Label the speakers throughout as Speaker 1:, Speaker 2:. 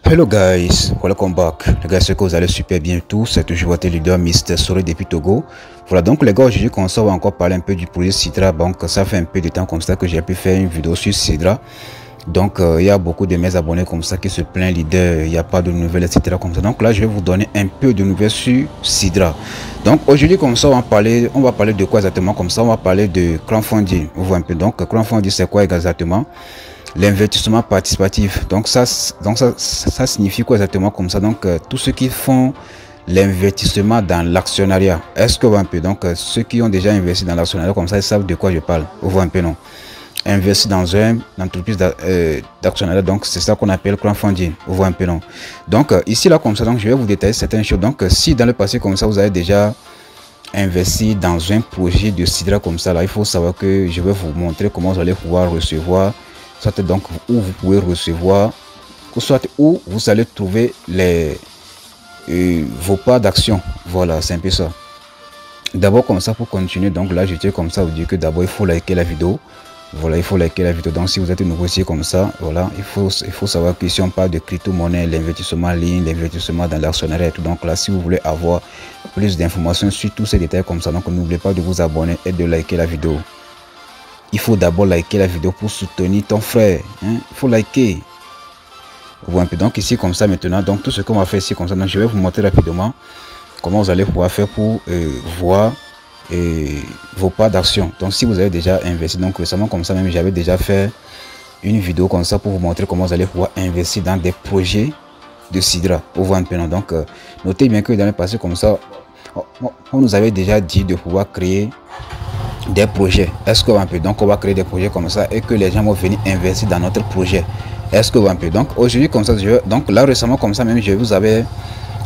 Speaker 1: Hello guys, welcome back. Les gars, c'est que vous allez super bien tous. C'est toujours votre leader Mr. Sori depuis Togo. Voilà, donc les gars, aujourd'hui, on va encore parler un peu du projet Sidra. Donc, ça fait un peu de temps comme ça que j'ai pu faire une vidéo sur Sidra. Donc, il y a beaucoup de mes abonnés comme ça qui se plaignent, leader, il n'y a pas de nouvelles, etc. comme ça. Donc là, je vais vous donner un peu de nouvelles sur Sidra. Donc, aujourd'hui, comme ça, on va parler de quoi exactement? Comme ça, on va parler de crowdfunding. Vous voyez un peu. Donc, crowdfunding, c'est quoi exactement? L'investissement participatif. Donc ça signifie quoi exactement comme ça? Donc tous ceux qui font l'investissement dans l'actionnariat. Est-ce que vous voyez un peu? Donc ceux qui ont déjà investi dans l'actionnariat comme ça, ils savent de quoi je parle. Vous voyez un peu, non? Investir dans une entreprise d'actionnariat, donc c'est ça qu'on appelle crowdfunding. Vous voyez un peu, non? Donc ici là comme ça, donc je vais vous détailler certaines choses. Donc si dans le passé comme ça vous avez déjà investi dans un projet de Sidra comme ça là, il faut savoir que je vais vous montrer comment vous allez pouvoir recevoir, soit donc où vous pouvez recevoir, soit où vous allez trouver vos parts d'action. Voilà, c'est un peu ça. D'abord comme ça, pour continuer, donc là je tiens comme ça vous dire que d'abord il faut liker la vidéo. Voilà, il faut liker la vidéo. Donc si vous êtes nouveau ici comme ça, voilà, il faut savoir que si on parle de crypto-monnaie, l'investissement en ligne, l'investissement dans l'actionnariat et tout, donc là si vous voulez avoir plus d'informations sur tous ces détails comme ça, donc n'oubliez pas de vous abonner et de liker la vidéo. Il faut d'abord liker la vidéo pour soutenir ton frère, hein? Il faut liker. Bon, donc ici comme ça maintenant, donc tout ce qu'on va faire ici comme ça, donc je vais vous montrer rapidement comment vous allez pouvoir faire pour voir vos parts d'action. Donc si vous avez déjà investi, donc récemment comme ça même j'avais déjà fait une vidéo comme ça pour vous montrer comment vous allez pouvoir investir dans des projets de Sidra. Pour voir un peu. Donc notez bien que dans le passé comme ça, on nous avait déjà dit de pouvoir créer des projets. Est-ce que un peu? Donc on va créer des projets comme ça et que les gens vont venir investir dans notre projet. Est-ce que un peu? Donc aujourd'hui comme ça, donc là récemment comme ça même je vous avais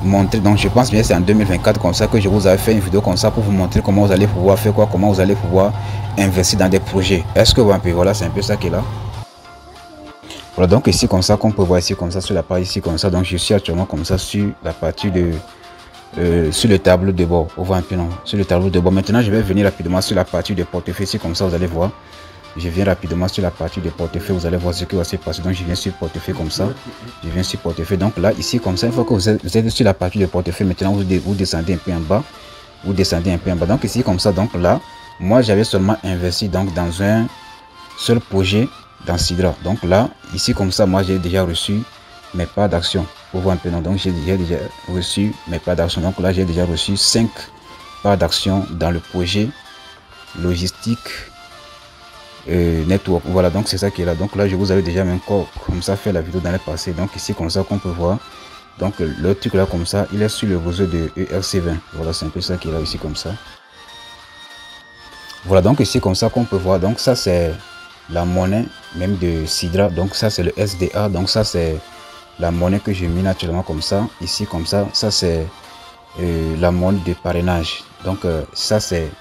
Speaker 1: montré, donc je pense bien c'est en 2024 comme ça que je vous avais fait une vidéo comme ça pour vous montrer comment vous allez pouvoir faire quoi, comment vous allez pouvoir investir dans des projets. Est-ce que un peu? Voilà, c'est un peu ça qui est là. Voilà, donc ici comme ça qu'on peut voir ici comme ça sur la page ici comme ça, donc je suis actuellement comme ça sur la partie de sur le tableau de bord. On voit un peu, non? Sur le tableau de bord. Maintenant je vais venir rapidement sur la partie de portefeuille ici comme ça vous allez voir. Je viens rapidement sur la partie de portefeuille, vous allez voir ce qui va se passer. Donc je viens sur portefeuille comme ça, je viens sur portefeuille. Donc là ici comme ça, une fois que vous êtes sur la partie de portefeuille, maintenant vous descendez un peu en bas, vous descendez un peu en bas. Donc ici comme ça, donc là moi j'avais seulement investi donc dans un seul projet dans Sidra. Donc là ici comme ça, moi j'ai déjà reçu mes parts d'action. Pour voir un peu, non? Donc j'ai déjà reçu mes parts d'action. Donc là j'ai déjà reçu 5 parts d'action dans le projet logistique network. Voilà, donc c'est ça qui est là. Donc là je vous avais déjà même comme ça fait la vidéo dans le passé. Donc ici comme ça qu'on peut voir, donc le truc là comme ça il est sur le réseau de ERC20. Voilà, c'est un peu ça qui est là ici comme ça. Voilà, donc ici comme ça qu'on peut voir, donc ça c'est la monnaie même de Sidra. Donc ça c'est le SDA. Donc ça c'est la monnaie que je mets naturellement comme ça. Ici comme ça, ça c'est la monnaie de parrainage. Donc ça c'est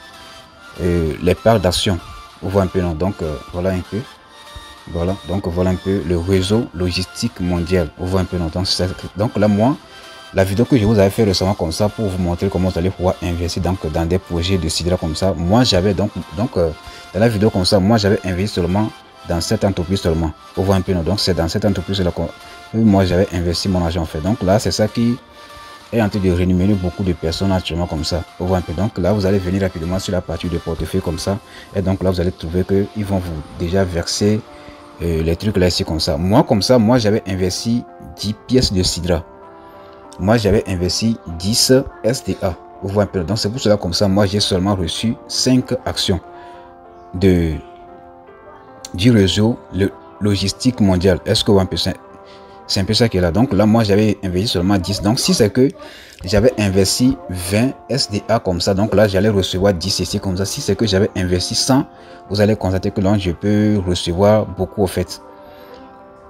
Speaker 1: les parts d'action. Vous voyez un peu, non? Donc voilà un peu. Voilà, donc voilà un peu le réseau logistique mondial. Vous voyez un peu, non? Donc là moi, la vidéo que je vous avais fait récemment comme ça pour vous montrer comment vous allez pouvoir investir donc dans des projets de Sidra comme ça. Moi j'avais donc dans la vidéo comme ça, moi j'avais investi seulement dans cette entreprise seulement. Vous voyez un peu, non? Donc c'est dans cette entreprise là que moi j'avais investi mon argent en fait. Donc là c'est ça qui est en train de rémunérer beaucoup de personnes actuellement comme ça. Vous voyez un peu. Donc là vous allez venir rapidement sur la partie de portefeuille comme ça. Et donc là vous allez trouver que ils vont vous déjà verser les trucs là ici comme ça. Moi j'avais investi 10 pièces de Sidra. Moi j'avais investi 10 SDA. Vous voyez un peu. Donc c'est pour cela comme ça moi j'ai seulement reçu 5 actions du réseau logistique mondial. Est-ce que vous voyez un peu? C'est un peu ça qui est là. Donc là moi j'avais investi seulement 10. Donc si c'est que j'avais investi 20 SDA comme ça, donc là j'allais recevoir 10 ici comme ça. Si c'est que j'avais investi 100, vous allez constater que là je peux recevoir beaucoup au fait.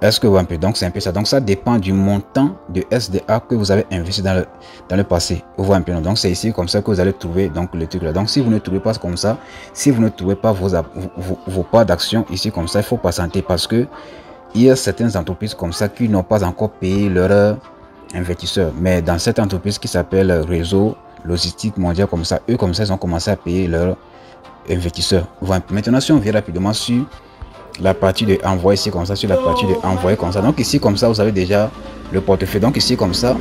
Speaker 1: Est-ce que vous voyez un peu? Donc c'est un peu ça. Donc ça dépend du montant de SDA que vous avez investi dans le passé. Vous voyez un peu, non? Donc c'est ici comme ça que vous allez trouver donc le truc là. Donc si vous ne trouvez pas comme ça, si vous ne trouvez pas vos parts d'action ici comme ça, il faut patienter parce que il y a certaines entreprises comme ça qui n'ont pas encore payé leurs investisseurs. Mais dans cette entreprise qui s'appelle Réseau Logistique Mondial comme ça, eux comme ça ils ont commencé à payer leurs investisseurs. Voilà. Maintenant si on vient rapidement sur la partie de envoyer ici comme ça, sur la partie de envoyer comme ça. Donc ici comme ça vous avez déjà le portefeuille. Donc ici comme ça,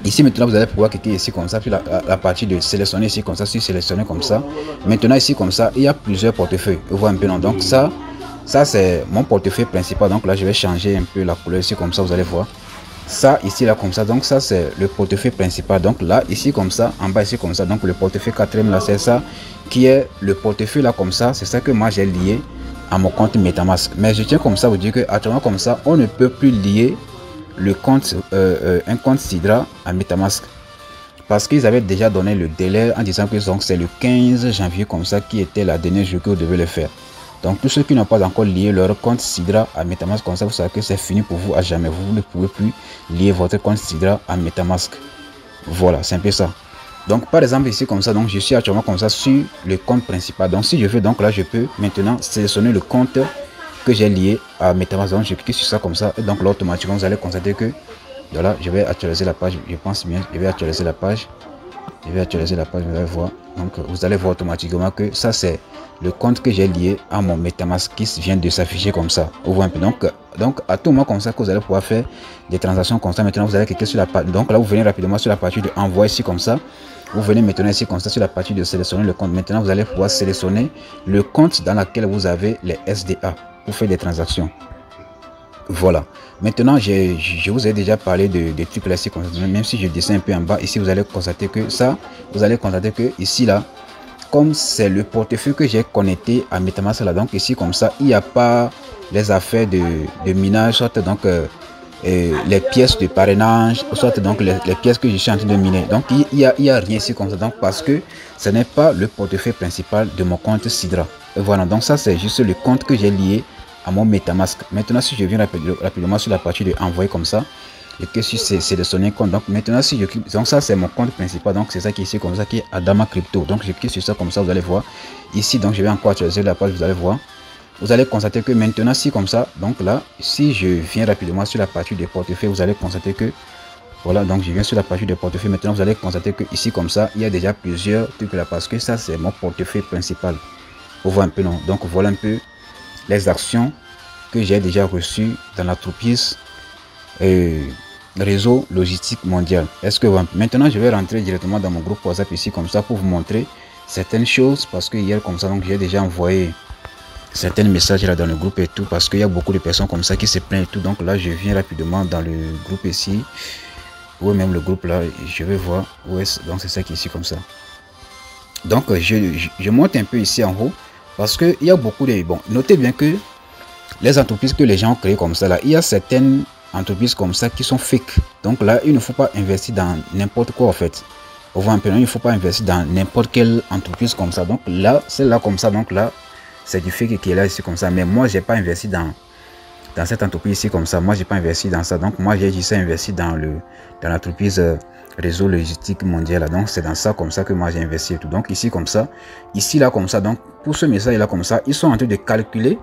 Speaker 1: ici maintenant vous allez pouvoir cliquer ici comme ça, puis la partie de sélectionner ici comme ça, si sélectionner comme ça. Maintenant ici comme ça, il y a plusieurs portefeuilles. Vous voyez un peu non? Donc ça c'est mon portefeuille principal. Donc là je vais changer un peu la couleur ici comme ça, vous allez voir. Ça ici là comme ça, donc ça c'est le portefeuille principal. Donc là ici comme ça, en bas ici comme ça, donc le portefeuille quatrième là, c'est ça qui est le portefeuille là comme ça. C'est ça que moi j'ai lié à mon compte MetaMask. Mais je tiens comme ça vous dire que actuellement comme ça, on ne peut plus lier le compte un compte Sidra à MetaMask, parce qu'ils avaient déjà donné le délai en disant que c'est le 15 janvier comme ça qui était la dernière jour que vous devez le faire. Donc tous ceux qui n'ont pas encore lié leur compte Sidra à MetaMask comme ça, vous savez que c'est fini pour vous à jamais. Vous ne pouvez plus lier votre compte Sidra à MetaMask. Voilà, c'est un peu ça. Donc par exemple ici comme ça, donc je suis actuellement comme ça sur le compte principal. Donc si je veux, donc là je peux maintenant sélectionner le compte que j'ai lié à MetaMask. Donc je clique sur ça comme ça, et donc là automatiquement vous allez constater que voilà, je vais actualiser la page. Je pense bien, je vais actualiser la page. Vous allez voir. Donc vous allez voir automatiquement que ça c'est le compte que j'ai lié à mon MetaMask qui vient de s'afficher comme ça. Vous voyez un peu. Donc à tout moment comme ça que vous allez pouvoir faire des transactions comme ça. Maintenant vous allez cliquer sur la page. Donc là vous venez rapidement sur la partie de envoi ici comme ça. Vous venez maintenant ici comme ça sur la partie de sélectionner le compte. Maintenant vous allez pouvoir sélectionner le compte dans lequel vous avez les SDA pour faire des transactions. Voilà. Maintenant, je vous ai déjà parlé de trucs là ici, même si je descends un peu en bas, ici vous allez constater que ça, vous allez constater que ici là, comme c'est le portefeuille que j'ai connecté à MetaMask là, donc ici comme ça, il n'y a pas les affaires de minage, soit donc les pièces de parrainage, soit donc les pièces que je suis en train de miner. Donc il y a rien ici comme ça, donc parce que ce n'est pas le portefeuille principal de mon compte Sidra. Et voilà, donc ça c'est juste le compte que j'ai lié à mon MetaMask. Maintenant si je viens rapidement sur la partie de envoyer comme ça, et que si c'est de son compte, donc maintenant si je clique, donc ça c'est mon compte principal, donc c'est ça qui est ici comme ça, qui est Adama Crypto. Donc je clique sur ça comme ça, vous allez voir ici. Donc je vais encore actualiser la page, vous allez voir, vous allez constater que maintenant si comme ça, donc là si je viens rapidement sur la partie de portefeuille, vous allez constater que voilà, donc je viens sur la partie de portefeuille. Maintenant vous allez constater que ici comme ça, il y a déjà plusieurs trucs là, parce que ça c'est mon portefeuille principal. Vous voyez un peu non? Donc voilà un peu les actions que j'ai déjà reçues dans l'entreprise réseau logistique mondial. Est-ce que maintenant je vais rentrer directement dans mon groupe WhatsApp ici comme ça pour vous montrer certaines choses, parce que hier comme ça, donc j'ai déjà envoyé certains messages là dans le groupe et tout, parce qu'il y a beaucoup de personnes comme ça qui se plaignent et tout. Donc là je viens rapidement dans le groupe ici, ou même le groupe là, je vais voir où est-ce. Donc c'est ça qui est ici comme ça. Donc je monte un peu ici en haut, parce que il y a beaucoup de notez bien que les entreprises que les gens ont créées comme ça là, il y a certaines entreprises comme ça qui sont fake. Donc là il ne faut pas investir dans n'importe quoi en fait. On voit un peu, il ne faut pas investir dans n'importe quelle entreprise comme ça. Donc là c'est là comme ça, donc là c'est du fake qui est là ici comme ça. Mais moi j'ai pas investi dans cette entreprise ici comme ça. Moi j'ai pas investi dans ça. Donc moi j'ai juste investi dans l'entreprise réseau logistique mondial. Donc c'est dans ça comme ça que moi j'ai investi et tout. Donc ici comme ça, ici là comme ça. Donc pour ce message là comme ça, ils sont en train de calculer.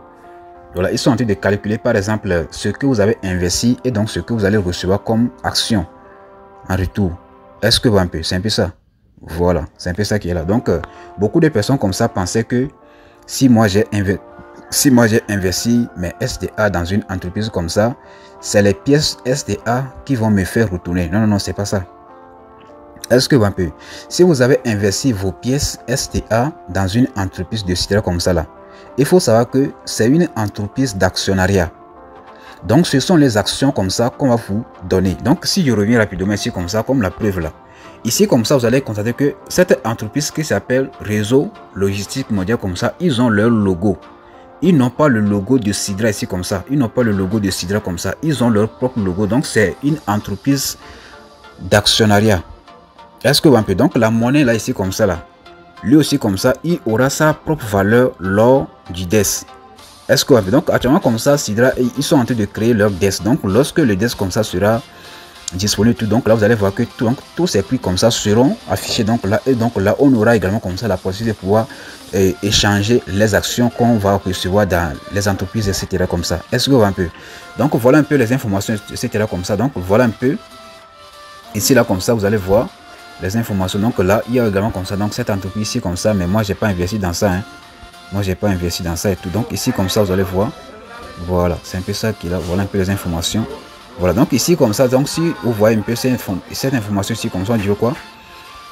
Speaker 1: Voilà, ils sont en train de calculer par exemple ce que vous avez investi et donc ce que vous allez recevoir comme action en retour. Est-ce que vous un peu, c'est un peu ça. Voilà, c'est un peu ça qui est là. Donc beaucoup de personnes comme ça pensaient que si moi j'ai investi mes SDA dans une entreprise comme ça, c'est les pièces SDA qui vont me faire retourner. Non, non, non, c'est pas ça. Est-ce que vous un peu, si vous avez investi vos pièces SDA dans une entreprise de Sidra comme ça là, il faut savoir que c'est une entreprise d'actionnariat. Donc ce sont les actions comme ça qu'on va vous donner. Donc si je reviens rapidement ici comme ça, comme la preuve là, ici comme ça vous allez constater que cette entreprise qui s'appelle Réseau Logistique Mondial comme ça, ils ont leur logo. Ils n'ont pas le logo de Sidra ici comme ça. Ils n'ont pas le logo de Sidra comme ça. Ils ont leur propre logo. Donc c'est une entreprise d'actionnariat. Est-ce que vous avez, donc la monnaie là ici comme ça là, lui aussi comme ça, il aura sa propre valeur lors du DES. Est-ce que vous avez, donc actuellement comme ça, Sidra, ils sont en train de créer leur DES. Donc lorsque le DES comme ça sera disponible, tout, donc là vous allez voir que tous ces prix comme ça seront affichés. Donc là, et donc là on aura également comme ça la possibilité de pouvoir échanger les actions qu'on va recevoir dans les entreprises, etc. comme ça. Est-ce que vous voyez un peu? Donc voilà un peu les informations, etc. comme ça. Donc voilà un peu. Ici là comme ça, vous allez voir les informations. Donc là il y a également comme ça, donc cette entreprise ici comme ça, mais moi j'ai pas investi dans ça, hein. Moi j'ai pas investi dans ça et tout. Donc ici comme ça vous allez voir, voilà, c'est un peu ça qui est là. Voilà un peu les informations. Voilà, donc ici comme ça, donc si vous voyez un peu cette information ici comme ça, on dit quoi?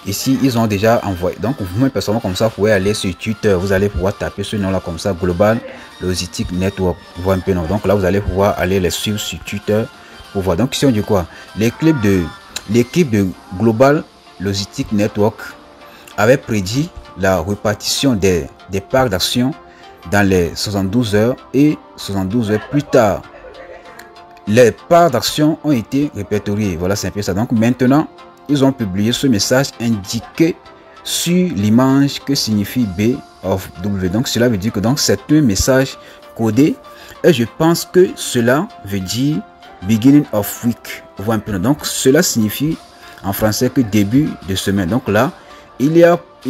Speaker 1: Ici, ils ont déjà envoyé. Donc, vous-même, personnellement, comme ça, vous pouvez aller sur Twitter. Vous allez pouvoir taper ce nom-là comme ça, Global Logistic Network. Vous voyez un peu non. Donc là, vous allez pouvoir aller les suivre sur Twitter pour voir. Donc, ici, on dit quoi? L'équipe de Global Logistic Network avait prédit la répartition des parts d'action dans les 72 heures et 72 heures plus tard. Les parts d'action ont été répertoriées. Voilà, c'est un peu ça. Donc, maintenant, ils ont publié ce message indiqué sur l'image que signifie B of W. Donc cela veut dire que c'est un message codé et je pense que cela veut dire beginning of week. Donc cela signifie en français que début de semaine. Donc là, il y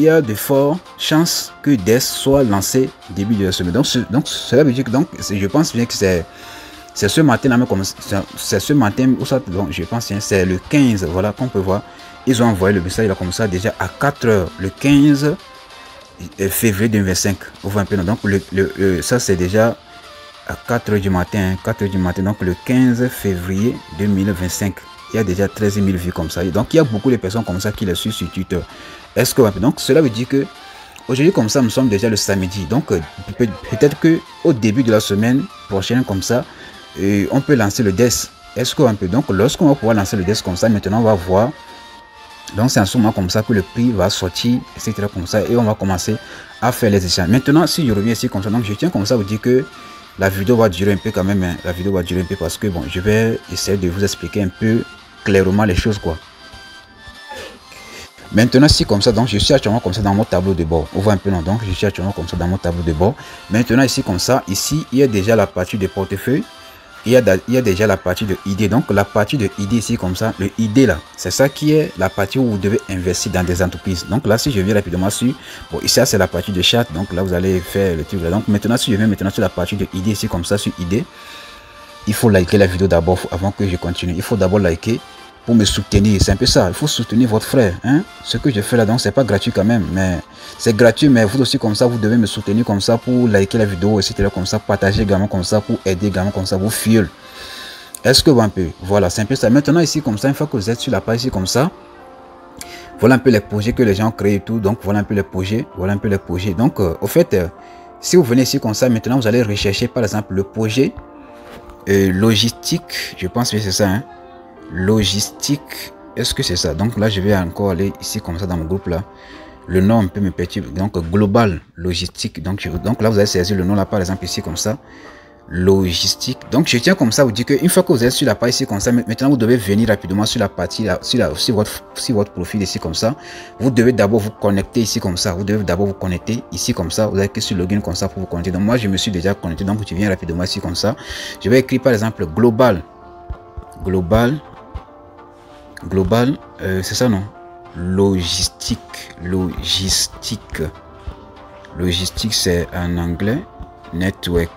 Speaker 1: a de fortes chances que DES soit lancé début de la semaine. Donc cela veut dire que je pense bien que c'est ce matin, c'est ce matin, je pense c'est le 15, voilà qu'on peut voir. Ils ont envoyé le message là comme ça déjà à 4 h le 15 février 2025. Donc ça c'est déjà à 4 h du matin, 4 h du matin, donc le 15 février 2025. Il y a déjà 13 000 vues comme ça. Donc il y a beaucoup de personnes comme ça qui le suivent sur Twitter. Est-ce que donc cela veut dire que aujourd'hui comme ça nous sommes déjà le samedi. Donc peut-être que au début de la semaine prochaine comme ça, on peut lancer le DES. Est-ce qu'on peut donc lorsqu'on va pouvoir lancer le DES comme ça, maintenant on va voir. Donc c'est en ce moment comme ça que le prix va sortir, etc. comme ça, et on va commencer à faire les échanges. Maintenant, si je reviens ici comme ça, donc je tiens comme ça vous dire que la vidéo va durer un peu quand même. Hein. La vidéo va durer un peu parce que bon, je vais essayer de vous expliquer un peu clairement les choses quoi. Maintenant, si comme ça, donc je suis actuellement comme ça dans mon tableau de bord. On voit un peu non, donc je suis actuellement comme ça dans mon tableau de bord. Maintenant ici comme ça, ici il y a déjà la partie de portefeuille. Il y a déjà la partie de idée. Donc la partie de idée ici comme ça, le idée là, c'est ça qui est la partie où vous devez investir dans des entreprises. Donc là, si je viens rapidement sur, bon, ici c'est la partie de chat. Donc là vous allez faire le truc là. Donc maintenant, si je viens maintenant sur la partie de idée ici comme ça, sur idée, il faut liker la vidéo d'abord avant que je continue. Il faut d'abord liker pour me soutenir. C'est un peu ça. Il faut soutenir votre frère. Hein? Ce que je fais là, donc c'est pas gratuit quand même, mais c'est gratuit. Mais vous aussi comme ça, vous devez me soutenir comme ça pour liker la vidéo, etc. Comme ça, partager également comme ça pour aider également comme ça vous fuel. Est-ce que vous un peu, voilà, c'est un peu ça. Maintenant ici comme ça, une fois que vous êtes sur la page ici comme ça, voilà un peu les projets que les gens ont créés et tout. Donc voilà un peu les projets, voilà un peu les projets. Donc au fait, si vous venez ici comme ça, maintenant vous allez rechercher par exemple le projet logistique. Je pense que c'est ça. Hein? Logistique, est-ce que c'est ça? Donc là je vais encore aller ici comme ça dans mon groupe là, le nom un peu me perturbe, donc global logistique. Donc là vous allez saisir le nom là par exemple ici comme ça, logistique. Donc je tiens comme ça vous dire que une fois que vous êtes sur la page ici comme ça, maintenant vous devez venir rapidement sur la partie là, sur votre profil ici comme ça. Vous devez d'abord vous connecter ici comme ça, vous devez d'abord vous connecter ici comme ça. Vous avez que sur login comme ça pour vous connecter. Donc moi je me suis déjà connecté, donc tu viens rapidement ici comme ça. Je vais écrire par exemple global, c'est ça non? Logistique c'est en anglais, network.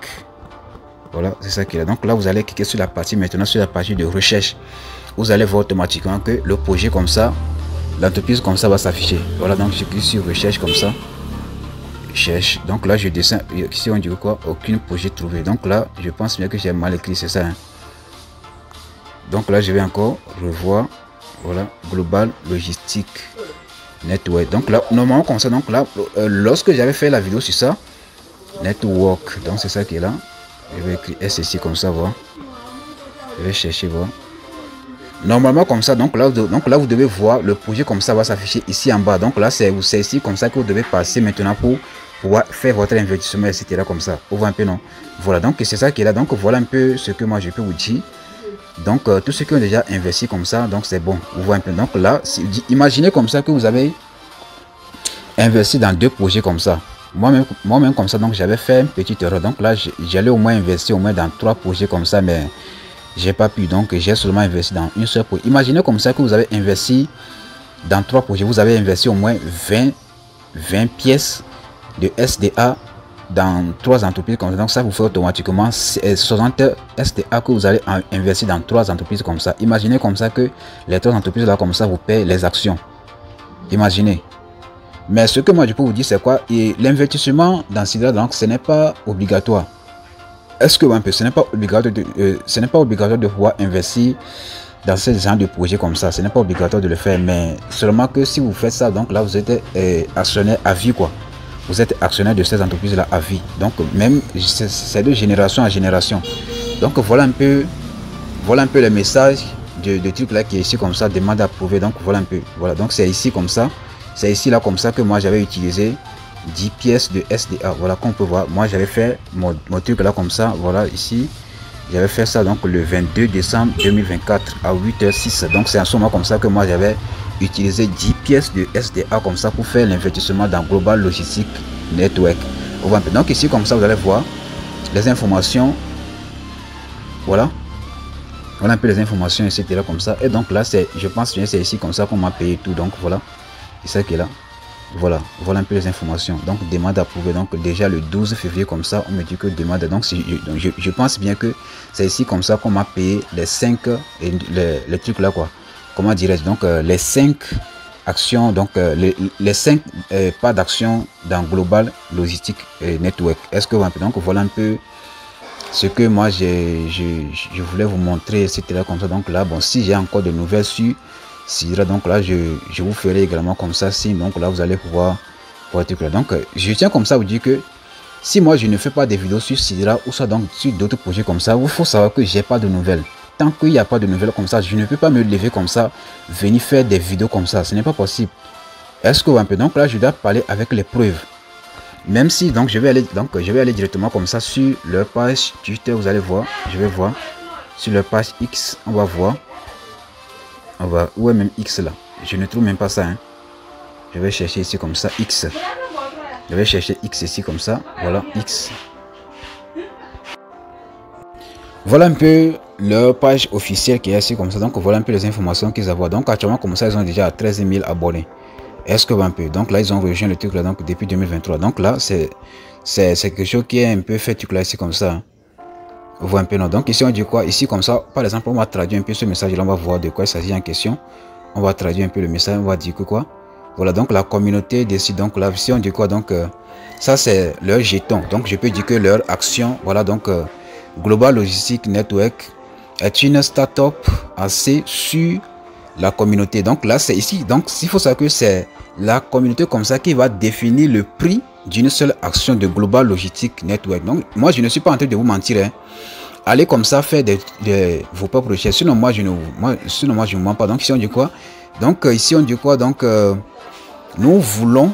Speaker 1: Voilà, c'est ça qu'il y a. Donc là vous allez cliquer sur la partie, maintenant sur la partie de recherche. Vous allez voir automatiquement que le projet comme ça, l'entreprise comme ça va s'afficher. Voilà, donc je clique sur recherche comme ça. Cherche. Donc là je descends. Ici on dit quoi? Aucun projet trouvé. Donc là je pense bien que j'ai mal écrit, c'est ça. Hein? Donc là je vais encore revoir. Voilà, global logistique network. Donc là normalement comme ça, donc là lorsque j'avais fait la vidéo sur ça, network, donc c'est ça qui est là. Je vais écrire S ici comme ça, voir. Je vais chercher, voir. Normalement comme ça, donc là vous devez voir le projet comme ça va s'afficher ici en bas. Donc là c'est ici comme ça que vous devez passer maintenant pour pouvoir faire votre investissement, etc. comme ça. Vous voyez un peu non? Voilà, donc c'est ça qui est là. Donc voilà un peu ce que moi je peux vous dire. Donc tous ceux qui ont déjà investi comme ça, donc c'est bon. Vous voyez un peu. Donc là, imaginez comme ça que vous avez investi dans 2 projets comme ça. Moi-même comme ça, donc j'avais fait une petite erreur. Donc là, j'allais au moins investir au moins dans 3 projets comme ça, mais j'ai pas pu. Donc j'ai seulement investi dans une seule projet. Imaginez comme ça que vous avez investi dans 3 projets. Vous avez investi au moins 20 pièces de SDA dans 3 entreprises comme ça. Donc ça vous fait automatiquement 60 SDA que vous allez investir dans 3 entreprises comme ça. Imaginez comme ça que les 3 entreprises là comme ça vous paient les actions. Imaginez. Mais ce que moi je peux vous dire c'est quoi? Et l'investissement dans Sidra, donc ce n'est pas obligatoire. est-ce que un peu, ce n'est pas obligatoire de pouvoir investir dans ce genre de projet comme ça. Ce n'est pas obligatoire de le faire, mais seulement que si vous faites ça, donc là vous êtes actionnaire à vie, quoi. Vous êtes actionnaire de ces entreprises là à vie. Donc même c'est de génération en génération. Donc voilà un peu le message de truc là qui est ici comme ça, demande à approuver. Donc voilà un peu, voilà, donc c'est ici comme ça, c'est ici là comme ça que moi j'avais utilisé 10 pièces de SDA. Voilà, qu'on peut voir, moi j'avais fait mon truc là comme ça, voilà, ici j'avais fait ça donc le 22 décembre 2024 à 8h06. Donc c'est en ce moment comme ça que moi j'avais utilisé 10 pièces de SDA comme ça pour faire l'investissement dans Global Logistic Network. Donc ici comme ça vous allez voir les informations, voilà un peu les informations, etc. comme ça. Et donc là c'est, je pense que c'est ici comme ça qu'on m'a payé tout. Donc voilà, c'est ça qui est là. Voilà un peu les informations. Donc demande approuvée. Donc déjà le 12 février comme ça, on me dit que demande. Donc je pense bien que c'est ici comme ça qu'on m'a payé les 5 et les trucs là, quoi. Comment dirais-je, donc les 5 actions, donc les 5 pas d'action dans Global Logistic Network. Est-ce que donc voilà un peu ce que moi je voulais vous montrer, etc. comme ça. Donc là, bon, si j'ai encore de nouvelles sur Sidra, donc là je vous ferai également comme ça. Si donc là vous allez pouvoir là. Donc je tiens comme ça vous dire que si moi je ne fais pas des vidéos sur Sidra ou ça, donc sur d'autres projets comme ça, il faut savoir que j'ai pas de nouvelles. Tant qu'il n'y a pas de nouvelles comme ça, je ne peux pas me lever comme ça, venir faire des vidéos comme ça, ce n'est pas possible. Est-ce que un peu, donc là je dois parler avec les preuves. Même si donc je vais aller directement comme ça sur leur page Twitter, vous allez voir, je vais voir sur leur page X, on va voir, où est même X là, je ne trouve même pas ça, hein. Je vais chercher ici comme ça X, je vais chercher X ici comme ça, voilà X. Voilà un peu leur page officielle qui est ici comme ça. Donc voilà un peu les informations qu'ils ont. Donc actuellement comme ça ils ont déjà 13 000 abonnés. Est-ce que un peu, donc là ils ont rejoint le truc là donc depuis 2023. Donc là c'est quelque chose qui est un peu fait là ici comme ça, hein. Vous voyez un peu, non? Donc ici on dit quoi? Ici comme ça, par exemple, on va traduire un peu ce message là, on va voir de quoi il s'agit en question. On va traduire un peu le message, on va dire que quoi? Voilà, donc la communauté décide. Donc là ici on dit quoi? Donc ça c'est leur jeton. Donc je peux dire que leur action, voilà, donc Global Logistic Network est une start-up assez sur la communauté. Donc là c'est ici, donc il faut savoir que c'est la communauté comme ça qui va définir le prix d'une seule action de Global Logistic Network. Donc moi je ne suis pas en train de vous mentir, hein. Allez comme ça faire vos propres recherches. Sinon moi je ne mens pas. Donc ici on dit quoi? Donc ici on dit quoi? Donc nous voulons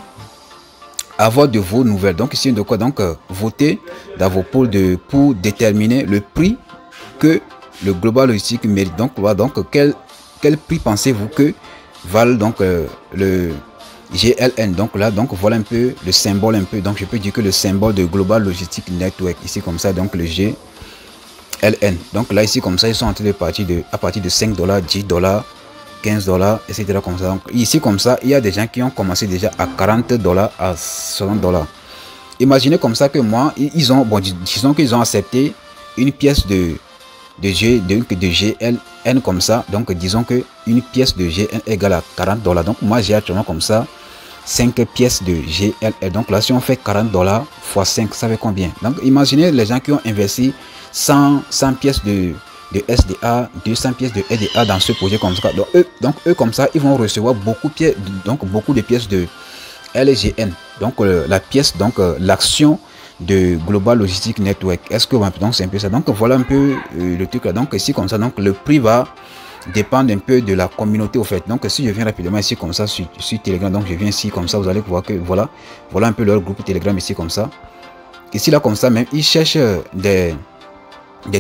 Speaker 1: avoir de vos nouvelles. Donc ici on dit quoi? Donc votez dans vos pôles pour déterminer le prix que le Global Logistic mérite. Donc voilà, donc quel prix pensez-vous que valent donc le GLN? Donc là, donc voilà un peu le symbole un peu. Donc je peux dire que le symbole de Global Logistic Network ici comme ça, donc le GLN. Donc là ici comme ça, ils sont en train de partir à partir de 5 $, 10 $, 15 $, etc. comme ça. Donc ici comme ça, il y a des gens qui ont commencé déjà à 40 $, à 60 $. Imaginez comme ça que moi, ils ont, bon, disons qu'ils ont accepté une pièce de GLN comme ça. Donc disons que une pièce de GLN égale à 40 $. Donc moi j'ai actuellement comme ça 5 pièces de GLN. Donc là si on fait 40 $ x 5, ça fait combien? Donc imaginez les gens qui ont investi 100 pièces de SDA, 200 pièces de SDA dans ce projet comme ça. Donc eux comme ça ils vont recevoir beaucoup de pièces de LGN. Donc la pièce, donc l'action de Global Logistic Network. Est-ce que donc c'est un peu ça? Donc voilà un peu le truc là. Donc ici comme ça, donc le prix va dépendre un peu de la communauté au fait. Donc si je viens rapidement ici comme ça sur Telegram, donc je viens ici comme ça, vous allez voir que voilà un peu leur groupe Telegram ici comme ça. Ici là comme ça même ils cherchent des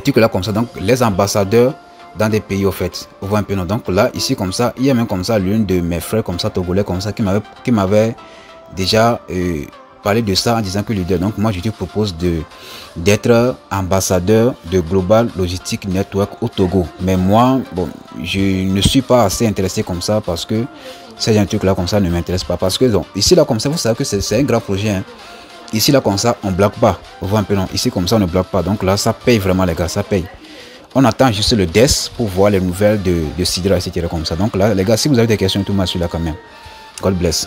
Speaker 1: trucs là comme ça, donc les ambassadeurs dans des pays au fait. Vous voyez un peu, non? Donc là ici comme ça, il y a même comme ça l'une de mes frères comme ça togolais comme ça qui m'avait déjà parler de ça en disant que leader, donc moi je te propose d'être ambassadeur de Global Logistic Network au Togo. Mais moi, bon, je ne suis pas assez intéressé comme ça parce que c'est un truc là comme ça ne m'intéresse pas. Parce que donc, ici là comme ça, vous savez que c'est un grand projet, hein. Ici là comme ça, on bloque pas. Vous voyez un peu, non? Ici comme ça, on ne bloque pas. Donc là, ça paye vraiment les gars, ça paye. On attend juste le DES pour voir les nouvelles de Sidra, etc. comme ça. Donc là, les gars, si vous avez des questions, tout moi, je suis là quand même. God bless.